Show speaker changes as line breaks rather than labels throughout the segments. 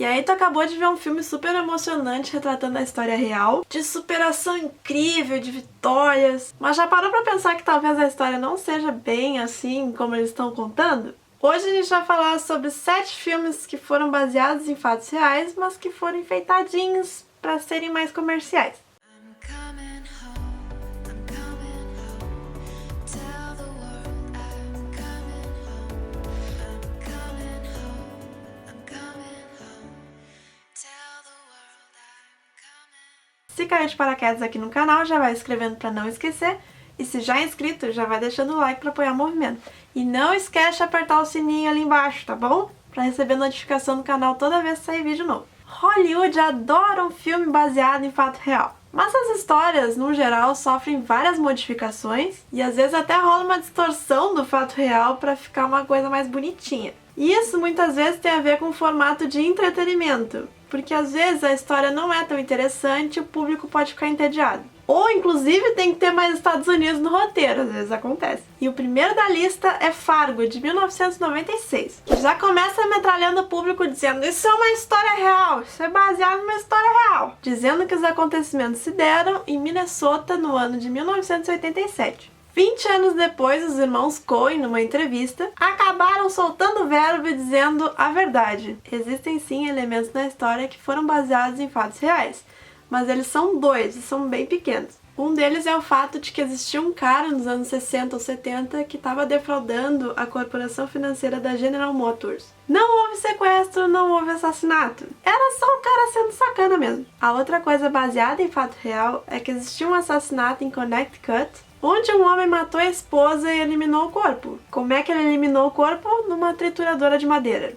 E aí tu acabou de ver um filme super emocionante retratando a história real, de superação incrível, de vitórias, mas já parou pra pensar que talvez a história não seja bem assim como eles estão contando? Hoje a gente vai falar sobre 7 filmes que foram baseados em fatos reais, mas que foram enfeitadinhos para serem mais comerciais. Se caiu de paraquedas aqui no canal, já vai inscrevendo para não esquecer. E se já é inscrito, já vai deixando o like para apoiar o movimento. E não esquece de apertar o sininho ali embaixo, tá bom? Para receber notificação do canal toda vez que sair vídeo novo. Hollywood adora um filme baseado em fato real. Mas as histórias, no geral, sofrem várias modificações e às vezes até rola uma distorção do fato real para ficar uma coisa mais bonitinha. E isso muitas vezes tem a ver com o formato de entretenimento, porque às vezes a história não é tão interessante e o público pode ficar entediado. Ou, inclusive, tem que ter mais Estados Unidos no roteiro, às vezes acontece. E o primeiro da lista é Fargo, de 1996, que já começa metralhando o público dizendo isso é uma história real, isso é baseado numa história real. Dizendo que os acontecimentos se deram em Minnesota no ano de 1987. 20 anos depois, os irmãos Coen, numa entrevista, acabaram soltando o verbo e dizendo a verdade. Existem sim elementos na história que foram baseados em fatos reais, mas eles são 2 e são bem pequenos. Um deles é o fato de que existia um cara nos anos 60 ou 70 que estava defraudando a corporação financeira da General Motors. Não houve sequestro, não houve assassinato. Era só um cara sendo sacana mesmo. A outra coisa baseada em fato real é que existia um assassinato em Connecticut, onde um homem matou a esposa e eliminou o corpo. Como é que ele eliminou o corpo? Numa trituradora de madeira.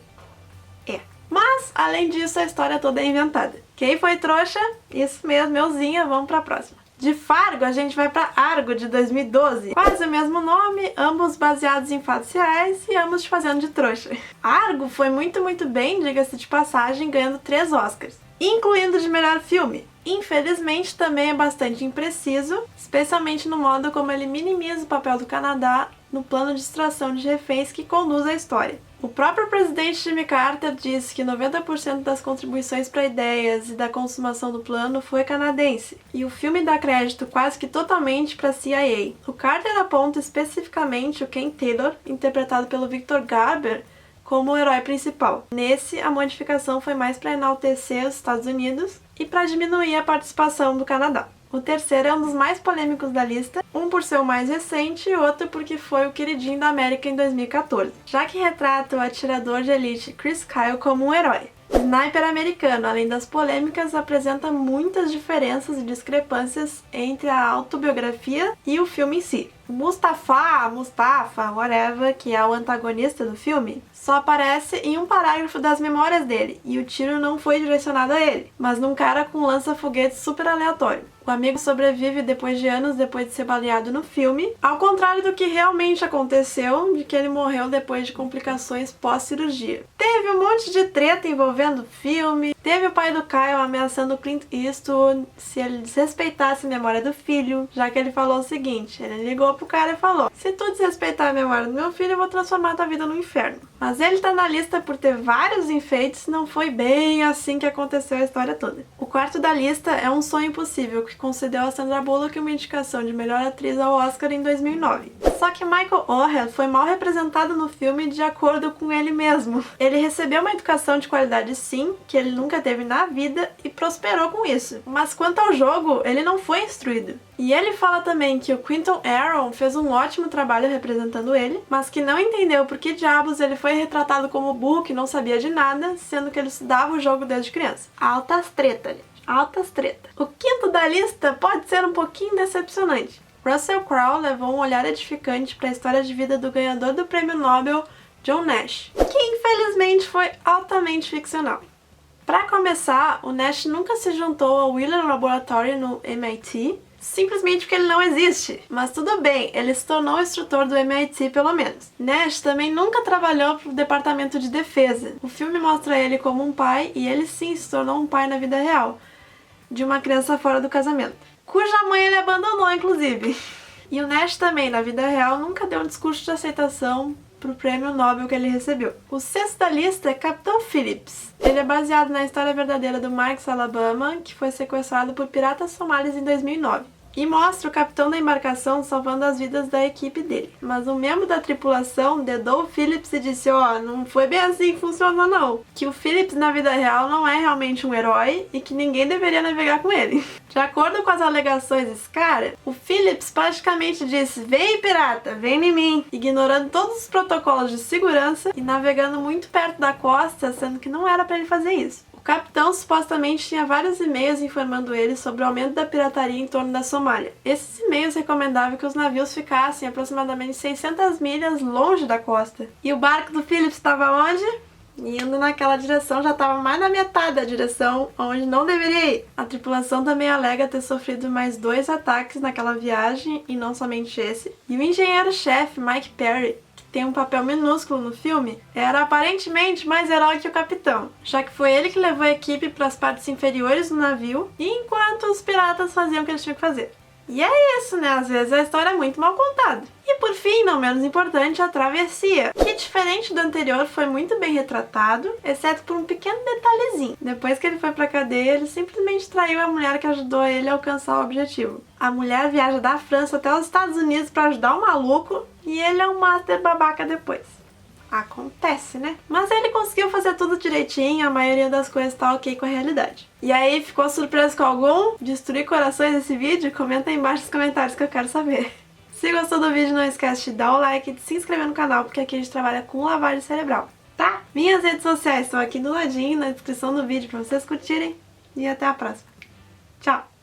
Mas, além disso, a história toda é inventada. Quem foi trouxa? Isso mesmo, euzinha, vamos pra próxima. De Fargo, a gente vai pra Argo, de 2012. Quase o mesmo nome, ambos baseados em fatos reais e ambos te fazendo de trouxa. Argo foi muito bem, diga-se de passagem, ganhando 3 Oscars, incluindo de melhor filme. Infelizmente, também é bastante impreciso, especialmente no modo como ele minimiza o papel do Canadá no plano de extração de reféns que conduz a história. O próprio presidente Jimmy Carter disse que 90% das contribuições para ideias e da consumação do plano foi canadense, e o filme dá crédito quase que totalmente para a CIA. O Carter aponta especificamente o Ken Taylor, interpretado pelo Victor Garber, como o herói principal. Nesse, a modificação foi mais para enaltecer os Estados Unidos e para diminuir a participação do Canadá. O terceiro é um dos mais polêmicos da lista, um por ser o mais recente e outro porque foi o queridinho da América em 2014, já que retrata o atirador de elite Chris Kyle como um herói. O Sniper americano, além das polêmicas, apresenta muitas diferenças e discrepâncias entre a autobiografia e o filme em si. Mustafa, whatever, que é o antagonista do filme, só aparece em um parágrafo das memórias dele, e o tiro não foi direcionado a ele, mas num cara com um lança-foguete super aleatório. O amigo sobrevive depois de anos depois de ser baleado no filme, ao contrário do que realmente aconteceu, de que ele morreu depois de complicações pós-cirurgia. Teve um monte de treta envolvendo o filme, teve o pai do Kyle ameaçando o Clint Eastwood se ele desrespeitasse a memória do filho, já que ele falou o seguinte, ele ligou pro cara e falou: se tu desrespeitar a memória do meu filho, eu vou transformar tua vida no inferno. Mas ele tá na lista por ter vários enfeites, não foi bem assim que aconteceu a história toda. O quarto da lista é Um Sonho Impossível, que concedeu a Sandra Bullock uma indicação de melhor atriz ao Oscar em 2009. Só que Michael Oher foi mal representado no filme de acordo com ele mesmo. Ele recebeu uma educação de qualidade sim, que ele nunca teve na vida, e prosperou com isso. Mas quanto ao jogo, ele não foi instruído. E ele fala também que o Quinton Aaron fez um ótimo trabalho representando ele, mas que não entendeu por que diabos ele foi retratado como burro que não sabia de nada, sendo que ele estudava o jogo desde criança. Altas treta, gente. Altas treta. O quinto da lista pode ser um pouquinho decepcionante. Russell Crowe levou um olhar edificante para a história de vida do ganhador do prêmio Nobel, John Nash, que infelizmente foi altamente ficcional. Para começar, o Nash nunca se juntou ao Wheeler Laboratory no MIT, simplesmente porque ele não existe. Mas tudo bem, ele se tornou instrutor do MIT pelo menos. Nash também nunca trabalhou para o Departamento de Defesa. O filme mostra ele como um pai, e ele sim se tornou um pai na vida real, de uma criança fora do casamento, cuja mãe ele abandonou, inclusive. E o Nash também, na vida real, nunca deu um discurso de aceitação pro prêmio Nobel que ele recebeu. O sexto da lista é Capitão Phillips. Ele é baseado na história verdadeira do Marcus Alabama, que foi sequestrado por piratas somalis em 2009. E mostra o capitão da embarcação salvando as vidas da equipe dele. Mas um membro da tripulação dedou o Phillips e disse, não foi bem assim que funcionou não. Que o Phillips na vida real não é realmente um herói e que ninguém deveria navegar com ele. De acordo com as alegações desse cara, o Phillips praticamente disse, vem pirata, vem em mim, ignorando todos os protocolos de segurança e navegando muito perto da costa, sendo que não era para ele fazer isso. O capitão supostamente tinha vários e-mails informando ele sobre o aumento da pirataria em torno da Somália. Esses e-mails recomendavam que os navios ficassem aproximadamente 600 milhas longe da costa. E o barco do Phillips estava onde? Indo naquela direção, já estava mais na metade da direção onde não deveria ir. A tripulação também alega ter sofrido mais 2 ataques naquela viagem, e não somente esse. E o engenheiro-chefe, Mike Perry, tem um papel minúsculo no filme, era aparentemente mais herói que o capitão, já que foi ele que levou a equipe para as partes inferiores do navio, enquanto os piratas faziam o que eles tinham que fazer. E é isso, né? Às vezes a história é muito mal contada. E por fim, não menos importante, a travessia, que diferente do anterior foi muito bem retratado, exceto por um pequeno detalhezinho. Depois que ele foi pra cadeia, ele simplesmente traiu a mulher que ajudou ele a alcançar o objetivo. A mulher viaja da França até os Estados Unidos pra ajudar o maluco, e ele é um master babaca depois. Acontece, né? Mas ele conseguiu fazer tudo direitinho, a maioria das coisas tá ok com a realidade. E aí, ficou surpreso com algum? Destruir corações nesse vídeo? Comenta aí embaixo nos comentários que eu quero saber. Se gostou do vídeo, não esquece de dar o like e de se inscrever no canal, porque aqui a gente trabalha com lavagem cerebral, tá? Minhas redes sociais estão aqui do ladinho, na descrição do vídeo, pra vocês curtirem. E até a próxima. Tchau!